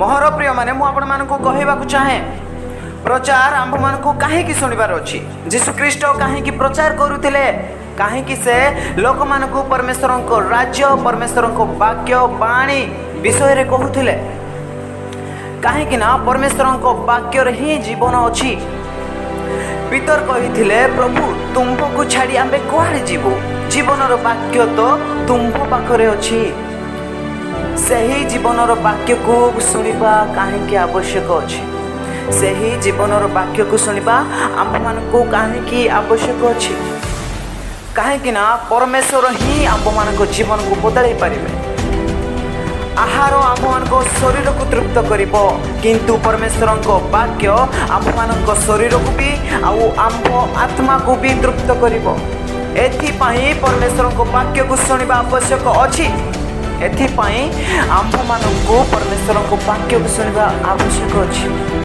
मोहर प्रिय माने मु आपण मानकु कहबाकू चाहे प्रचार आंभ मानकु काहेकि सुनिबार अछि। यीशु ख्रीष्ट काहेकि प्रचार करूथिले, काहेकि से लोक मानकु परमेश्वर को राज्य परमेश्वर को वाक्य वाणी विषय रे कहूथिले, काहेकि ना परमेश्वर को वाक्य रे ही जीवन अछि। पीतर कहिथिले प्रभु तुमको छाड़ी आंबे कुआडे जीवु, जीवनर वाक्य तो तुमको पाखरे अछि। सही जीवनर वाक्य को सुनिबा काहेकि आवश्यक अछि, सही जीवनर वाक्य को सुनिबा आम मानकु काहेकि आवश्यक अछि। काहेकि ना परमेश्वर ही आम मानक जीवन को बदलाई पारिबे। आहार आम मानक शरीर को तृप्त करिबो, किंतु परमेश्वर को वाक्य आम मानक शरीर को भी आउ आम आत्मा को भी तृप्त करिबो। एथिपाई परमेश्वर को वाक्य को सुनिबा आवश्यक अछि। एथिपाई आम मानक परमेश्वर को वाक्य को सुनिबा आवश्यक अछि।